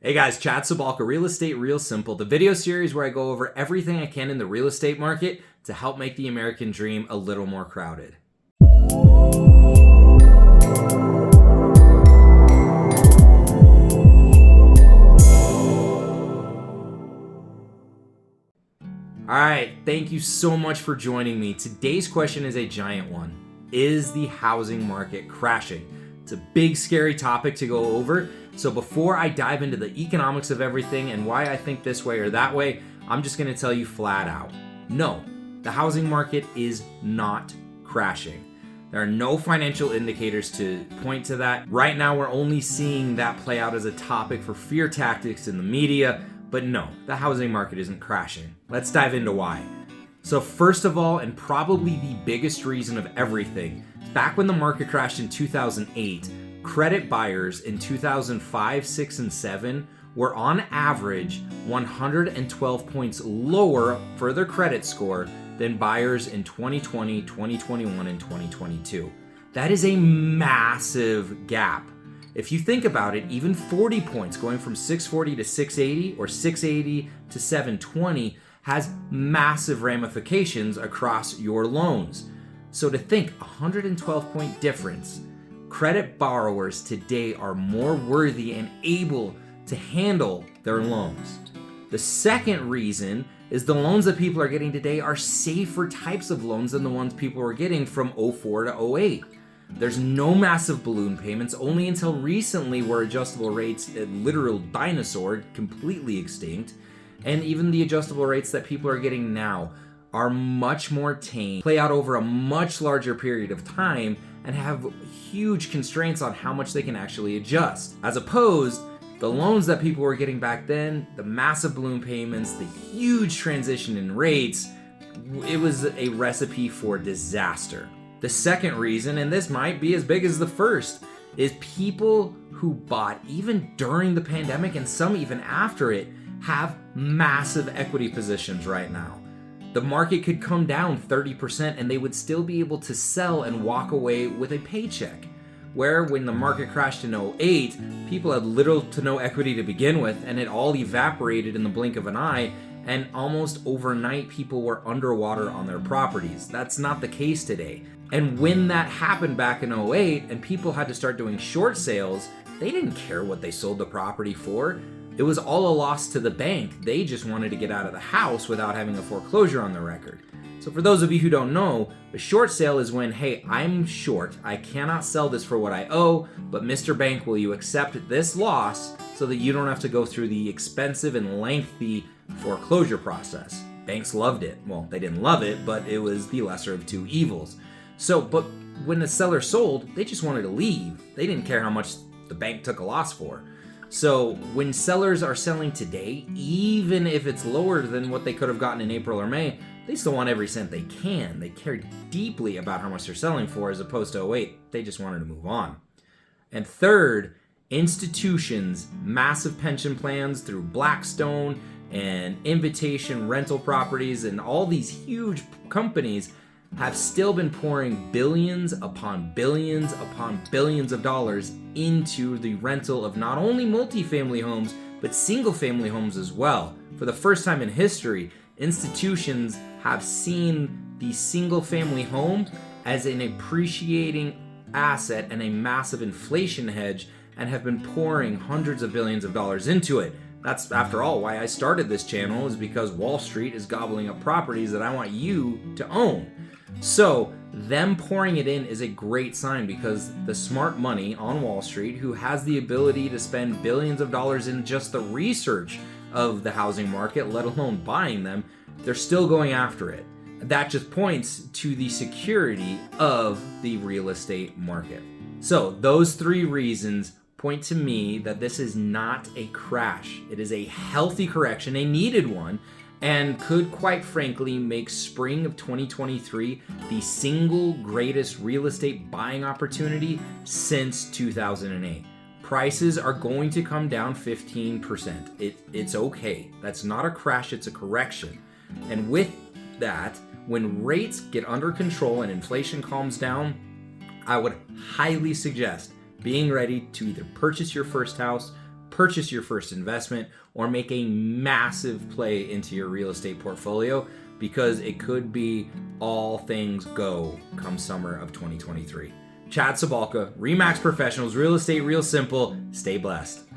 Hey guys, Chad Cabalka, Real Estate Real Simple, the video series where I go over everything I can in the real estate market to help make the American dream a little more crowded. Alright, thank you so much for joining me. Today's question is a giant one. Is the housing market crashing? It's a big, scary topic to go over. So before I dive into the economics of everything and why I think this way or that way, I'm just going to tell you flat out. No, the housing market is not crashing. There are no financial indicators to point to that. Right now, we're only seeing that play out as a topic for fear tactics in the media. But no, the housing market isn't crashing. Let's dive into why. So first of all, and probably the biggest reason of everything, back when the market crashed in 2008, credit buyers in 2005, 6, and 7 were on average 112 points lower for their credit score than buyers in 2020, 2021, and 2022. That is a massive gap. If you think about it, even 40 points going from 640 to 680 or 680 to 720 has massive ramifications across your loans. So to think 112 point difference, credit borrowers today are more worthy and able to handle their loans. The second reason is the loans that people are getting today are safer types of loans than the ones people were getting from 04 to 08. There's no massive balloon payments. Only until recently were adjustable rates a literal dinosaur, completely extinct. And even the adjustable rates that people are getting now are much more tame, play out over a much larger period of time, and have huge constraints on how much they can actually adjust. As opposed, the loans that people were getting back then, the massive balloon payments, the huge transition in rates, it was a recipe for disaster. The second reason, and this might be as big as the first, is people who bought even during the pandemic and some even after it have massive equity positions right now. The market could come down 30% and they would still be able to sell and walk away with a paycheck. Where when the market crashed in 08, people had little to no equity to begin with and it all evaporated in the blink of an eye, and almost overnight people were underwater on their properties. That's not the case today. And when that happened back in 08 and people had to start doing short sales, they didn't care what they sold the property for. It was all a loss to the bank. They just wanted to get out of the house without having a foreclosure on the record. So for those of you who don't know, a short sale is when, hey, I'm short. I cannot sell this for what I owe, but Mr. Bank, will you accept this loss so that you don't have to go through the expensive and lengthy foreclosure process? Banks loved it. Well, they didn't love it, but it was the lesser of two evils. So, but when the seller sold, they just wanted to leave. They didn't care how much the bank took a loss for. So when sellers are selling today, even if it's lower than what they could have gotten in April or May, they still want every cent they can. They care deeply about how much they're selling for, as opposed to 08. They just wanted to move on. And third, institutions, massive pension plans through Blackstone and Invitation Rental Properties and all these huge companies have still been pouring billions upon billions upon billions of dollars into the rental of not only multifamily homes, but single-family homes as well. For the first time in history, institutions have seen the single-family home as an appreciating asset and a massive inflation hedge and have been pouring hundreds of billions of dollars into it. That's, after all, why I started this channel, is because Wall Street is gobbling up properties that I want you to own. So them pouring it in is a great sign, because the smart money on Wall Street, who has the ability to spend billions of dollars in just the research of the housing market, let alone buying them, they're still going after it. That just points to the security of the real estate market. So those three reasons point to me that this is not a crash. It is a healthy correction, a needed one, and could quite frankly make spring of 2023 the single greatest real estate buying opportunity since 2008. Prices are going to come down 15%. It's okay. That's not a crash, it's a correction. And with that, when rates get under control and inflation calms down, I would highly suggest being ready to either purchase your first house, purchase your first investment or make a massive play into your real estate portfolio, because it could be all things go come summer of 2023. Chad Cabalka, RE/MAX Professionals, real estate real simple. Stay blessed.